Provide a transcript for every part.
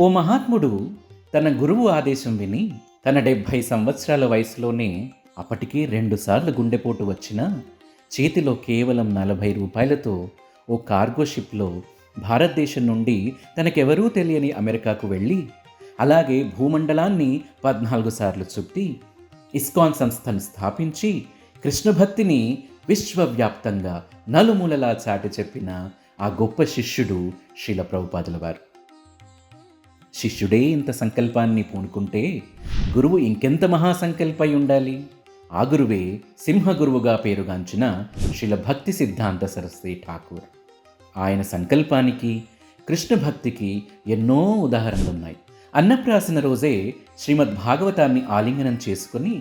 ఓ మహాత్ముడు తన గురువు ఆదేశం విని తన 70 సంవత్సరాల వయసులోనే అప్పటికే 2 సార్లు గుండెపోటు వచ్చినా చేతిలో కేవలం 40 రూపాయలతో ఓ కార్గో షిప్లో భారతదేశం నుండి తనకెవరూ తెలియని అమెరికాకు వెళ్ళి అలాగే భూమండలాన్ని 14 సార్లు చుట్టి ఇస్కాన్ సంస్థను స్థాపించి కృష్ణ భక్తిని విశ్వవ్యాప్తంగా నలుమూలలా చాటి చెప్పిన ఆ గొప్ప శిష్యుడు శ్రీల ప్రభుపాదుల వారు. శిష్యుడే ఇంత సంకల్పాన్ని పూనుకుంటే గురువు ఇంకెంత మహాసంకల్పై ఉండాలి. ఆ గురువే సింహగురువుగా పేరుగాంచిన శ్రీల భక్తి సిద్ధాంత సరస్వతి ఠాకూర్. ఆయన సంకల్పానికి కృష్ణ భక్తికి ఎన్నో ఉదాహరణలున్నాయి. అన్నప్రాసన రోజే శ్రీమద్ భాగవతాన్ని ఆలింగనం చేసుకుని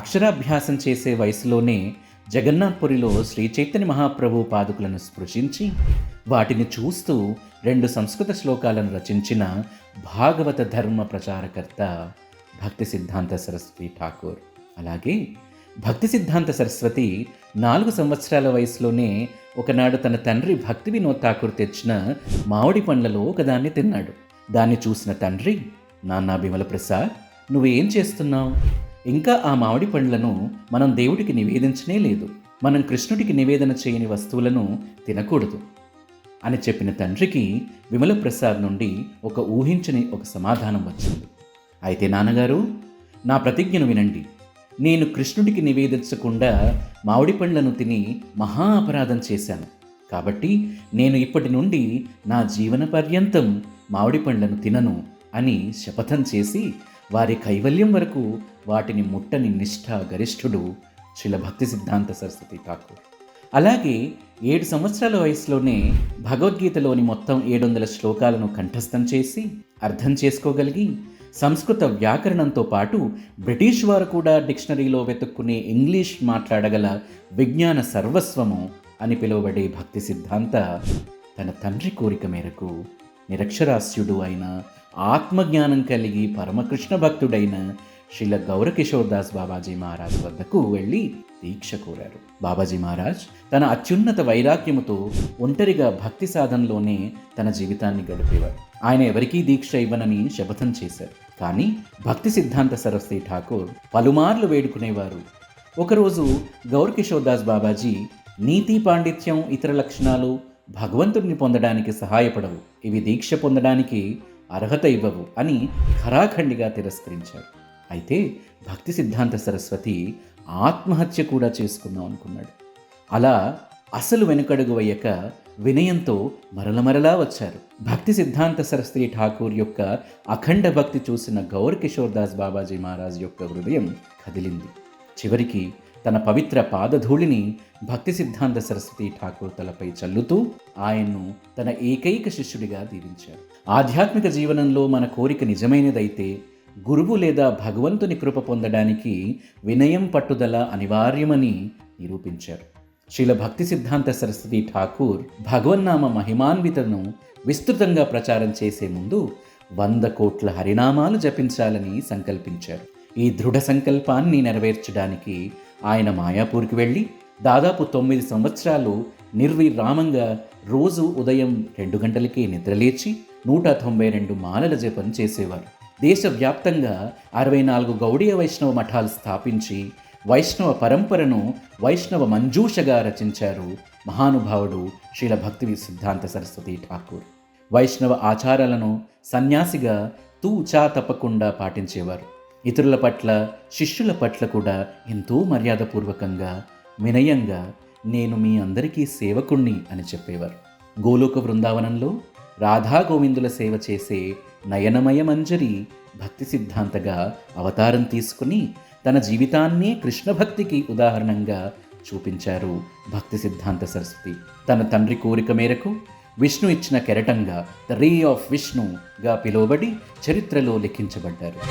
అక్షరాభ్యాసం చేసే వయసులోనే జగన్నాథ్పురిలో శ్రీ చైతన్య మహాప్రభు పాదుకులను స్పృశించి వాటిని చూస్తూ 2 సంస్కృత శ్లోకాలను రచించిన భాగవత ధర్మ ప్రచారకర్త భక్తి సిద్ధాంత సరస్వతి ఠాకూర్. అలాగే భక్తి సిద్ధాంత సరస్వతి 4 సంవత్సరాల వయసులోనే ఒకనాడు తన తండ్రి భక్తి వినోద్ ఠాకూర్ తెచ్చిన మామిడి పండ్లలో ఒకదాన్ని తిన్నాడు. దాన్ని చూసిన తండ్రి, నాన్నా బిమల ప్రసాద్, నువ్వేం చేస్తున్నావు? ఇంకా ఆ మామిడి పండ్లను మనం దేవుడికి నివేదించనే లేదు. మనం కృష్ణుడికి నివేదన చేయని వస్తువులను తినకూడదు అని చెప్పిన తండ్రికి విమల ప్రసాద్ నుండి ఒక ఊహించని ఒక సమాధానం వచ్చింది. అయితే నాన్నగారు, నా ప్రతిజ్ఞను వినండి. నేను కృష్ణుడికి నివేదించకుండా మామిడి పండ్లను తిని మహా అపరాధం చేశాను. కాబట్టి నేను ఇప్పటి నుండి నా జీవన పర్యంతం మామిడి పండ్లను తినను అని శపథం చేసి వారి కైవల్యం వరకు వాటిని ముట్టని నిష్ఠా గరిష్ఠుడు శ్రీల భక్తి సిద్ధాంత సరస్వతి ఠాకూర్. అలాగే 7 సంవత్సరాల వయసులోనే భగవద్గీతలోని మొత్తం 700 శ్లోకాలను కంఠస్థం చేసి అర్థం చేసుకోగలిగి సంస్కృత వ్యాకరణంతో పాటు బ్రిటిష్ వారు కూడా డిక్షనరీలో వెతుక్కునే ఇంగ్లీష్ మాట్లాడగల విజ్ఞాన సర్వస్వము అని పిలువబడే భక్తి సిద్ధాంత తన తండ్రి కోరిక మేరకు నిరక్షరాస్యుడు అయిన ఆత్మజ్ఞానం కలిగి పరమకృష్ణ భక్తుడైన శ్రీల గౌరకిషోర్ దాస్ బాబాజీ మహారాజ్ వద్దకు వెళ్ళి దీక్ష కోరారు. బాబాజీ మహారాజ్ తన అత్యున్నత వైరాగ్యముతో ఒంటరిగా భక్తి సాధనలోనే తన జీవితాన్ని గడిపేవారు. ఆయన ఎవరికీ దీక్ష ఇవ్వనని శపథం చేశారు. కానీ భక్తి సిద్ధాంత సరస్వతి ఠాకూర్ పలుమార్లు వేడుకునేవారు. ఒకరోజు గౌరకిషోర్ దాస్ బాబాజీ, నీతి పాండిత్యం ఇతర లక్షణాలు భగవంతుడిని పొందడానికి సహాయపడవు, ఇవి దీక్ష పొందడానికి అర్హత ఇవ్వవు అని ఖరాఖండిగా తిరస్కరించారు. అయితే భక్తి సిద్ధాంత సరస్వతి ఆత్మహత్య కూడా చేసుకుందాం అనుకున్నాడు. అలా అసలు వెనుకడుగు వేయక వినయంతో మరలమరలా వచ్చారు. భక్తి సిద్ధాంత సరస్వతి ఠాకూర్ యొక్క అఖండ భక్తి చూసిన గౌర్ కిషోర్ దాస్ బాబాజీ మహారాజ్ యొక్క హృదయం కదిలింది. చివరికి తన పవిత్ర పాదధూళిని భక్తి సిద్ధాంత సరస్వతి ఠాకూర్ తలపై చల్లుతూ ఆయన్ను తన ఏకైక శిష్యుడిగా దీవించారు. ఆధ్యాత్మిక జీవనంలో మన కోరిక నిజమైనదైతే గురువు లేదా భగవంతుని కృప పొందడానికి వినయం పట్టుదల అనివార్యమని నిరూపించారు. శ్రీల భక్తి సిద్ధాంత సరస్వతి ఠాకూర్ భగవన్నామ మహిమాన్వితను విస్తృతంగా ప్రచారం చేసే ముందు 100 కోట్ల హరినామాలు జపించాలని సంకల్పించారు. ఈ దృఢ సంకల్పాన్ని నెరవేర్చడానికి ఆయన మాయాపూర్కి వెళ్ళి దాదాపు 9 సంవత్సరాలు నిర్విరామంగా రోజు ఉదయం 2 గంటలకే నిద్రలేచి 192 మాలల జపం చేసేవారు. దేశవ్యాప్తంగా 64 గౌడీయ వైష్ణవ మఠాలు స్థాపించి వైష్ణవ పరంపరను వైష్ణవ మంజూషగా రచించారు మహానుభావుడు శ్రీల భక్తి సిద్ధాంత సరస్వతి ఠాకూర్. వైష్ణవ ఆచారాలను సన్యాసిగా తూచా తప్పకుండా పాటించేవారు. ఇతరుల పట్ల శిష్యుల పట్ల కూడా ఎంతో మర్యాదపూర్వకంగా వినయంగా నేను మీ అందరికీ సేవకుణ్ణి అని చెప్పేవారు. గోలోక బృందావనంలో రాధా గోవిందుల సేవ చేసే నయనమయ మంజరి భక్తి సిద్ధాంతగా అవతారం తీసుకుని తన జీవితాన్నే కృష్ణ భక్తికి ఉదాహరణంగా చూపించారు భక్తి సిద్ధాంత సరస్వతి. తన తండ్రి కోరిక మేరకు విష్ణు ఇచ్చిన కెరటంగా ద రే ఆఫ్ విష్ణుగా పిలువబడి చరిత్రలో లిఖించబడ్డారు.